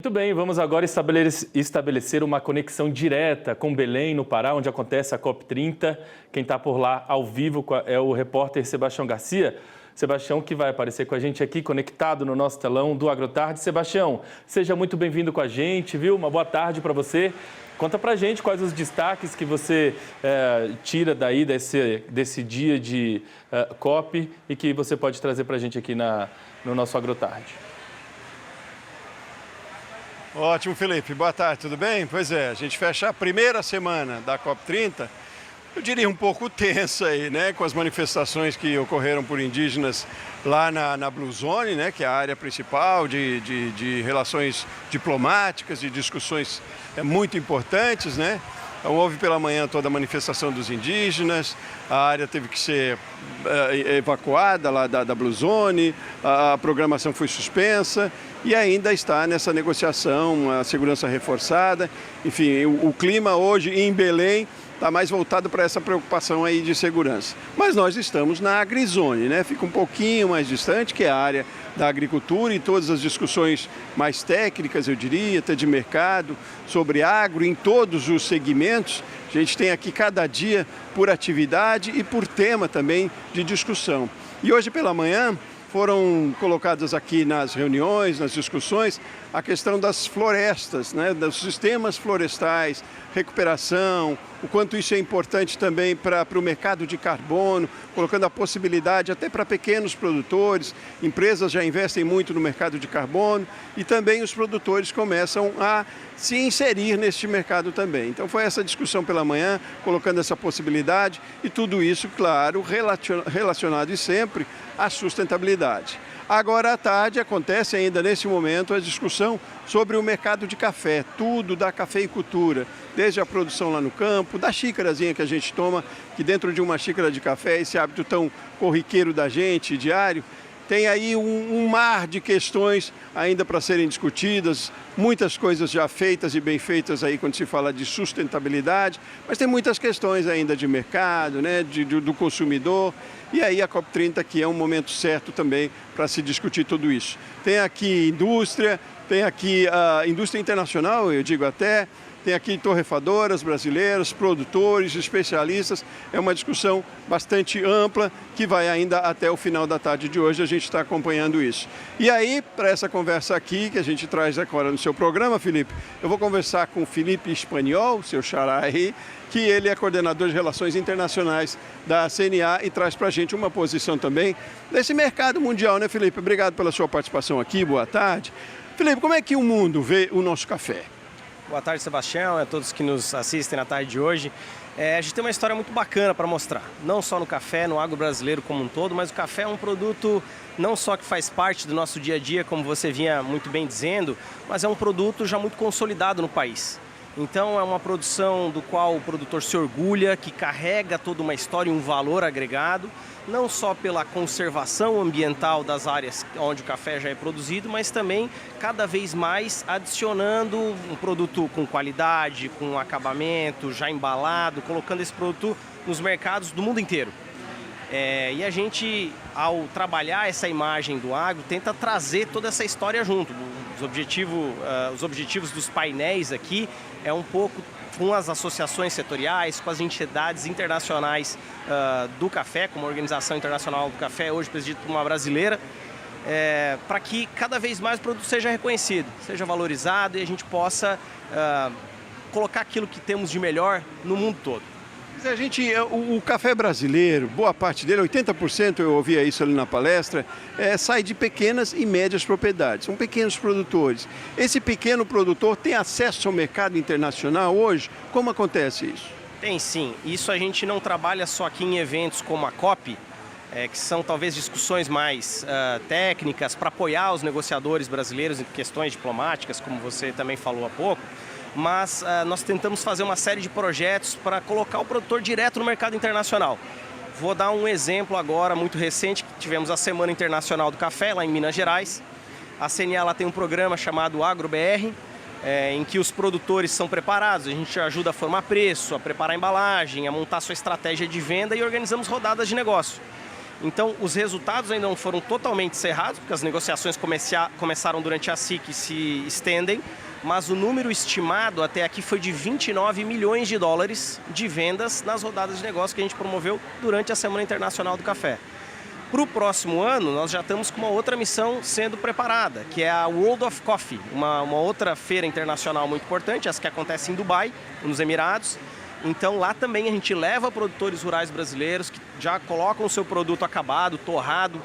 Muito bem, vamos agora estabelecer uma conexão direta com Belém, no Pará, onde acontece a COP30. Quem está por lá ao vivo é o repórter Sebastião Garcia. Sebastião, que vai aparecer com a gente aqui, conectado no nosso telão do AgroTarde. Sebastião, seja muito bem-vindo com a gente, viu? Uma boa tarde para você. Conta pra gente quais os destaques que você tira daí desse dia de COP e que você pode trazer pra gente aqui no nosso AgroTarde. Ótimo, Felipe. Boa tarde, tudo bem? Pois é, a gente fecha a primeira semana da COP30, eu diria um pouco tensa aí, né? Com as manifestações que ocorreram por indígenas lá na Blue Zone, né? Que é a área principal de relações diplomáticas e discussões muito importantes, né? Então, houve pela manhã toda a manifestação dos indígenas, a área teve que ser evacuada lá da Blue Zone, a programação foi suspensa e ainda está nessa negociação, a segurança reforçada. Enfim, o clima hoje em Belém está mais voltado para essa preocupação aí de segurança. Mas nós estamos na AgriZone, né? Fica um pouquinho mais distante, que é a área da agricultura e todas as discussões mais técnicas, eu diria, até de mercado, sobre agro, em todos os segmentos. A gente tem aqui cada dia por atividade e por tema também de discussão. E hoje pela manhã foram colocadas aqui nas reuniões, nas discussões, a questão das florestas, né, dos sistemas florestais, recuperação, o quanto isso é importante também para o mercado de carbono, colocando a possibilidade até para pequenos produtores, empresas já investem muito no mercado de carbono e também os produtores começam a se inserir neste mercado também. Então foi essa discussão pela manhã, colocando essa possibilidade e tudo isso, claro, relacionado e sempre à sustentabilidade. Agora à tarde acontece ainda nesse momento a discussão sobre o mercado de café, tudo da cafeicultura, desde a produção lá no campo, da xícarazinha que a gente toma, que dentro de uma xícara de café, esse hábito tão corriqueiro da gente, diário, tem aí um mar de questões ainda para serem discutidas, muitas coisas já feitas e bem feitas aí quando se fala de sustentabilidade, mas tem muitas questões ainda de mercado, né, do consumidor, e aí a COP30 que é um momento certo também para se discutir tudo isso. Tem aqui indústria, tem aqui a indústria internacional, eu digo até, tem aqui torrefadoras brasileiras, produtores, especialistas. É uma discussão bastante ampla que vai ainda até o final da tarde de hoje. A gente está acompanhando isso. E aí, para essa conversa aqui, que a gente traz agora no seu programa, Felipe, eu vou conversar com o Felipe Espanhol, seu xará aí, que ele é coordenador de relações internacionais da CNA e traz para a gente uma posição também desse mercado mundial, né, Felipe? Obrigado pela sua participação aqui, boa tarde. Felipe, como é que o mundo vê o nosso café? Boa tarde, Sebastião, a todos que nos assistem na tarde de hoje. A gente tem uma história muito bacana para mostrar, não só no café, no agro brasileiro como um todo, mas o café é um produto não só que faz parte do nosso dia a dia, como você vinha muito bem dizendo, mas é um produto já muito consolidado no país. Então é uma produção do qual o produtor se orgulha, que carrega toda uma história e um valor agregado, não só pela conservação ambiental das áreas onde o café já é produzido, mas também cada vez mais adicionando um produto com qualidade, com acabamento, já embalado, colocando esse produto nos mercados do mundo inteiro. E a gente, ao trabalhar essa imagem do agro, tenta trazer toda essa história junto. Os objetivos dos painéis aqui é um pouco com as associações setoriais, com as entidades internacionais do café, como a Organização Internacional do Café, hoje presidida por uma brasileira, para que cada vez mais o produto seja reconhecido, seja valorizado e a gente possa colocar aquilo que temos de melhor no mundo todo. O café brasileiro, boa parte dele, 80%, eu ouvia isso ali na palestra, sai de pequenas e médias propriedades, são pequenos produtores. Esse pequeno produtor tem acesso ao mercado internacional hoje? Como acontece isso? Tem sim, isso a gente não trabalha só aqui em eventos como a COP, que são talvez discussões mais técnicas para apoiar os negociadores brasileiros em questões diplomáticas, como você também falou há pouco. Mas nós tentamos fazer uma série de projetos para colocar o produtor direto no mercado internacional. Vou dar um exemplo agora muito recente, que tivemos a Semana Internacional do Café, lá em Minas Gerais. A CNA ela tem um programa chamado AgroBR, em que os produtores são preparados, a gente ajuda a formar preço, a preparar a embalagem, a montar sua estratégia de venda e organizamos rodadas de negócio. Então, os resultados ainda não foram totalmente encerrados, porque as negociações começaram durante a SIC e se estendem, mas o número estimado até aqui foi de 29 milhões de dólares de vendas nas rodadas de negócio que a gente promoveu durante a Semana Internacional do Café. Para o próximo ano, nós já estamos com uma outra missão sendo preparada, que é a World of Coffee, uma outra feira internacional muito importante, essa que acontece em Dubai, nos Emirados. Então lá também a gente leva produtores rurais brasileiros que já colocam o seu produto acabado, torrado,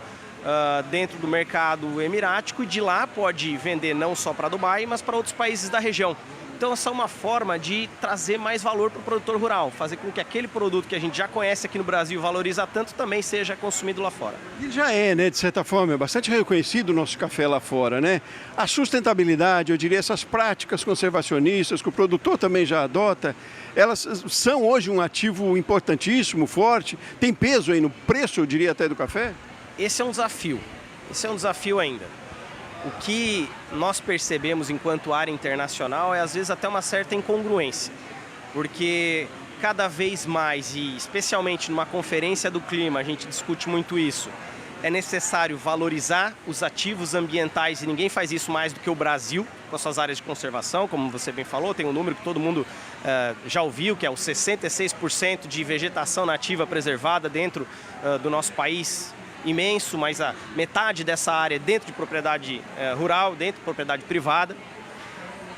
dentro do mercado emirático, e de lá pode vender não só para Dubai, mas para outros países da região. Então essa é uma forma de trazer mais valor para o produtor rural, fazer com que aquele produto que a gente já conhece aqui no Brasil e valoriza tanto também seja consumido lá fora. E já é, né, de certa forma, é bastante reconhecido o nosso café lá fora, né? A sustentabilidade, eu diria, essas práticas conservacionistas que o produtor também já adota, elas são hoje um ativo importantíssimo, forte, tem peso aí no preço, eu diria, até do café? Esse é um desafio ainda. O que nós percebemos enquanto área internacional é, às vezes, até uma certa incongruência. Porque cada vez mais, e especialmente numa conferência do clima, a gente discute muito isso, é necessário valorizar os ativos ambientais, e ninguém faz isso mais do que o Brasil, com as suas áreas de conservação, como você bem falou, tem um número que todo mundo já ouviu, que é os 66% de vegetação nativa preservada dentro do nosso país, imenso, mas a metade dessa área é dentro de propriedade rural, dentro de propriedade privada.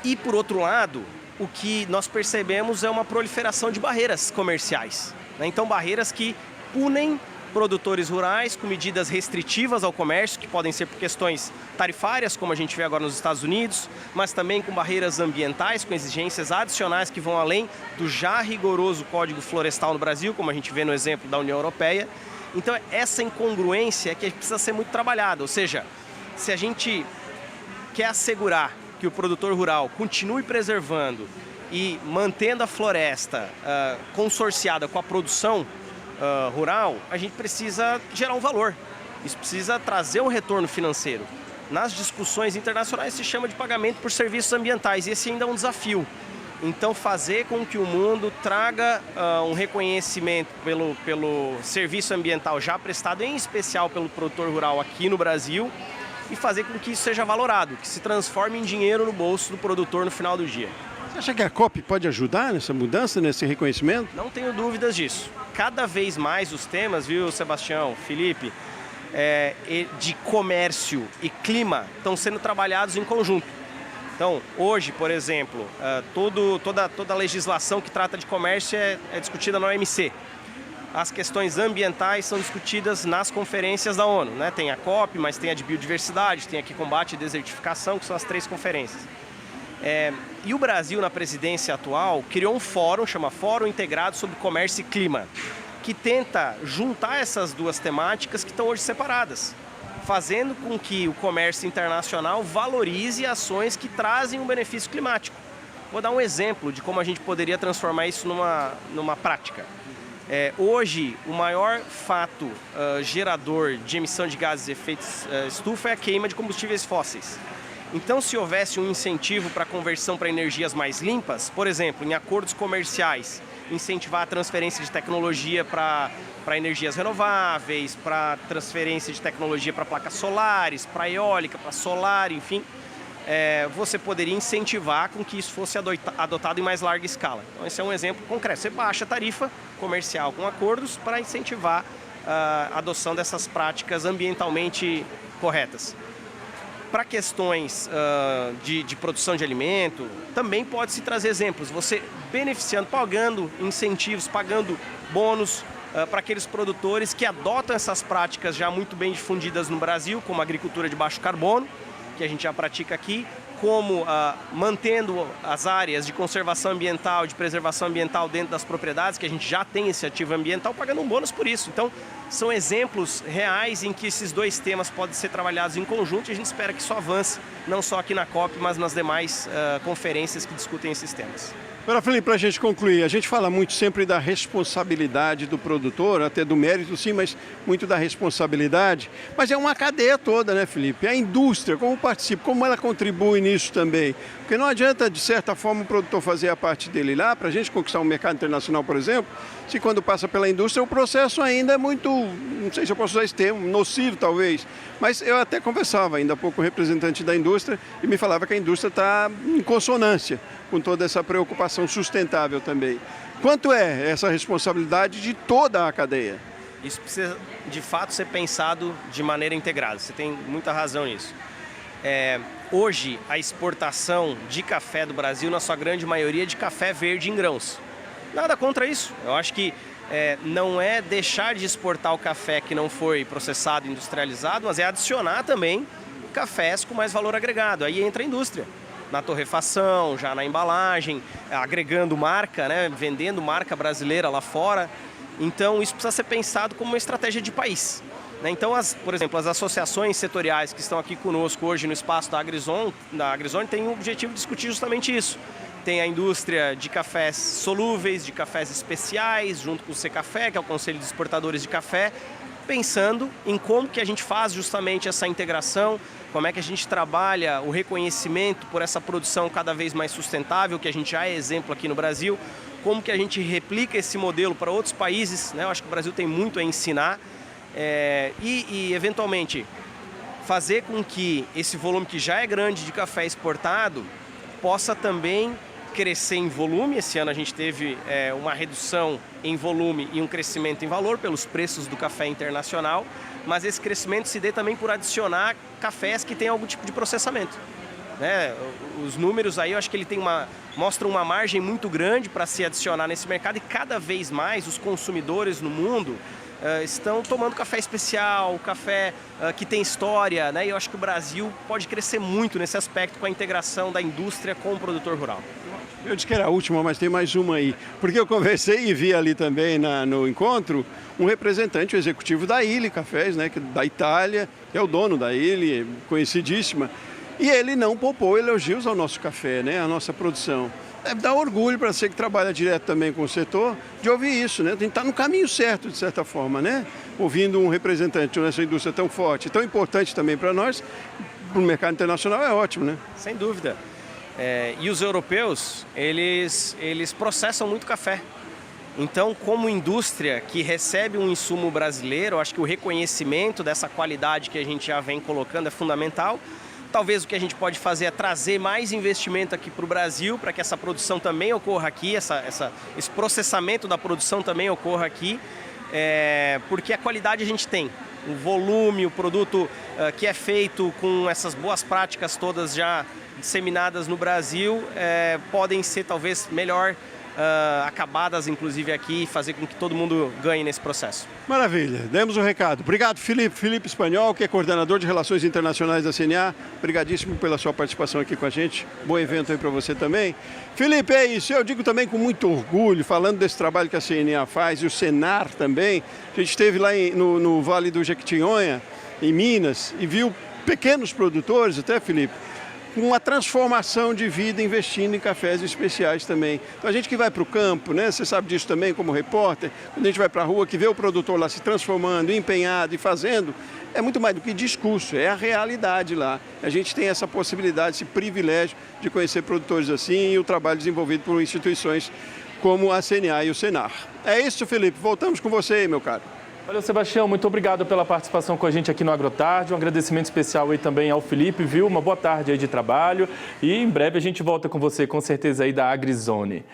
E, por outro lado, o que nós percebemos é uma proliferação de barreiras comerciais, né? Então, barreiras que punem produtores rurais com medidas restritivas ao comércio, que podem ser por questões tarifárias, como a gente vê agora nos Estados Unidos, mas também com barreiras ambientais, com exigências adicionais que vão além do já rigoroso Código Florestal no Brasil, como a gente vê no exemplo da União Europeia. Então, essa incongruência é que precisa ser muito trabalhada, ou seja, se a gente quer assegurar que o produtor rural continue preservando e mantendo a floresta consorciada com a produção rural, a gente precisa gerar um valor, isso precisa trazer um retorno financeiro. Nas discussões internacionais se chama de pagamento por serviços ambientais, e esse ainda é um desafio. Então, fazer com que o mundo traga um reconhecimento pelo serviço ambiental já prestado, em especial pelo produtor rural aqui no Brasil, e fazer com que isso seja valorado, que se transforme em dinheiro no bolso do produtor no final do dia. Você acha que a COP pode ajudar nessa mudança, nesse reconhecimento? Não tenho dúvidas disso. Cada vez mais os temas, viu, Sebastião, Felipe, de comércio e clima estão sendo trabalhados em conjunto. Então, hoje, por exemplo, toda a legislação que trata de comércio é discutida na OMC. As questões ambientais são discutidas nas conferências da ONU, né? Tem a COP, mas tem a de biodiversidade, tem aqui combate e desertificação, que são as 3 conferências. E o Brasil, na presidência atual, criou um fórum, chama Fórum Integrado sobre Comércio e Clima, que tenta juntar essas duas temáticas que estão hoje separadas, fazendo com que o comércio internacional valorize ações que trazem um benefício climático. Vou dar um exemplo de como a gente poderia transformar isso numa prática. Hoje, o maior fato gerador de emissão de gases de efeito estufa é a queima de combustíveis fósseis. Então, se houvesse um incentivo para a conversão para energias mais limpas, por exemplo, em acordos comerciais, incentivar a transferência de tecnologia para energias renováveis, para transferência de tecnologia para placas solares, para eólica, para solar, enfim, você poderia incentivar com que isso fosse adotado em mais larga escala. Então, esse é um exemplo concreto. Você baixa a tarifa comercial com acordos para incentivar a adoção dessas práticas ambientalmente corretas. Para questões de produção de alimento, também pode-se trazer exemplos. Você beneficiando, pagando incentivos, pagando bônus para aqueles produtores que adotam essas práticas já muito bem difundidas no Brasil, como a agricultura de baixo carbono, que a gente já pratica aqui, como mantendo as áreas de conservação ambiental, de preservação ambiental dentro das propriedades, que a gente já tem esse ativo ambiental, pagando um bônus por isso. Então, são exemplos reais em que esses dois temas podem ser trabalhados em conjunto, e a gente espera que isso avance, não só aqui na COP, mas nas demais conferências que discutem esses temas. Agora, Felipe, para a gente concluir, a gente fala muito sempre da responsabilidade do produtor, até do mérito sim, mas muito da responsabilidade. Mas é uma cadeia toda, né, Felipe? A indústria, como participa, como ela contribui nisso também. Porque não adianta, de certa forma, o produtor fazer a parte dele lá, para a gente conquistar um mercado internacional, por exemplo, se quando passa pela indústria o processo ainda é muito não sei se eu posso usar esse termo, nocivo talvez, mas eu até conversava ainda há pouco com o representante da indústria e me falava que a indústria está em consonância com toda essa preocupação sustentável também. Quanto é essa responsabilidade de toda a cadeia? Isso precisa, de fato, ser pensado de maneira integrada. Você tem muita razão nisso. Hoje, a exportação de café do Brasil, na sua grande maioria, é de café verde em grãos. Nada contra isso. Eu acho que não é deixar de exportar o café que não foi processado e industrializado, mas é adicionar também cafés com mais valor agregado. Aí entra a indústria, na torrefação, já na embalagem, agregando marca, né, vendendo marca brasileira lá fora. Então, isso precisa ser pensado como uma estratégia de país. Então, por exemplo, as associações setoriais que estão aqui conosco hoje no espaço da AgriZone têm o objetivo de discutir justamente isso. Tem a indústria de cafés solúveis, de cafés especiais, junto com o Secafé, que é o Conselho de Exportadores de Café, pensando em como que a gente faz justamente essa integração, como é que a gente trabalha o reconhecimento por essa produção cada vez mais sustentável, que a gente já é exemplo aqui no Brasil, como que a gente replica esse modelo para outros países, né? Eu acho que o Brasil tem muito a ensinar. E, eventualmente, fazer com que esse volume que já é grande de café exportado possa também crescer em volume. Esse ano a gente teve uma redução em volume e um crescimento em valor pelos preços do café internacional, mas esse crescimento se dê também por adicionar cafés que têm algum tipo de processamento. Os números aí, eu acho que ele mostram uma margem muito grande para se adicionar nesse mercado, e cada vez mais os consumidores no mundo estão tomando café especial, café que tem história, né? E eu acho que o Brasil pode crescer muito nesse aspecto com a integração da indústria com o produtor rural. Eu disse que era a última, mas tem mais uma aí. Porque eu conversei e vi ali também no encontro um representante, o executivo da Illy Cafés, né, da Itália, que é o dono da Illy, conhecidíssima. E ele não poupou elogios ao nosso café, né, à nossa produção. Deve dar orgulho para você que trabalha direto também com o setor, de ouvir isso, né? Tem que estar no caminho certo, de certa forma, né? Ouvindo um representante nessa indústria tão forte, tão importante também para nós, para o mercado internacional é ótimo, né? Sem dúvida. E os europeus, eles processam muito café. Então, como indústria que recebe um insumo brasileiro, eu acho que o reconhecimento dessa qualidade que a gente já vem colocando é fundamental. Talvez o que a gente pode fazer é trazer mais investimento aqui para o Brasil, para que essa produção também ocorra aqui, esse processamento da produção também ocorra aqui, porque a qualidade a gente tem. O volume, o produto que é feito com essas boas práticas todas já disseminadas no Brasil, podem ser talvez melhor acabadas, inclusive aqui, e fazer com que todo mundo ganhe nesse processo. Maravilha, demos um recado. Obrigado, Felipe Espanhol, que é coordenador de Relações Internacionais da CNA. Obrigadíssimo pela sua participação aqui com a gente. Bom evento aí para você também. Felipe, é isso. Eu digo também com muito orgulho, falando desse trabalho que a CNA faz e o Senar também. A gente esteve lá no Vale do Jequitinhonha, em Minas, e viu pequenos produtores, até, Felipe, com uma transformação de vida investindo em cafés especiais também. Então a gente que vai para o campo, né? Você sabe disso também como repórter, quando a gente vai para a rua, que vê o produtor lá se transformando, empenhado e fazendo, é muito mais do que discurso, é a realidade lá. A gente tem essa possibilidade, esse privilégio de conhecer produtores assim e o trabalho desenvolvido por instituições como a CNA e o Senar. É isso, Felipe. Voltamos com você aí, meu caro. Valeu, Sebastião. Muito obrigado pela participação com a gente aqui no AgroTarde. Um agradecimento especial aí também ao Felipe, viu? Uma boa tarde aí de trabalho. E em breve a gente volta com você, com certeza, aí da AgriZone.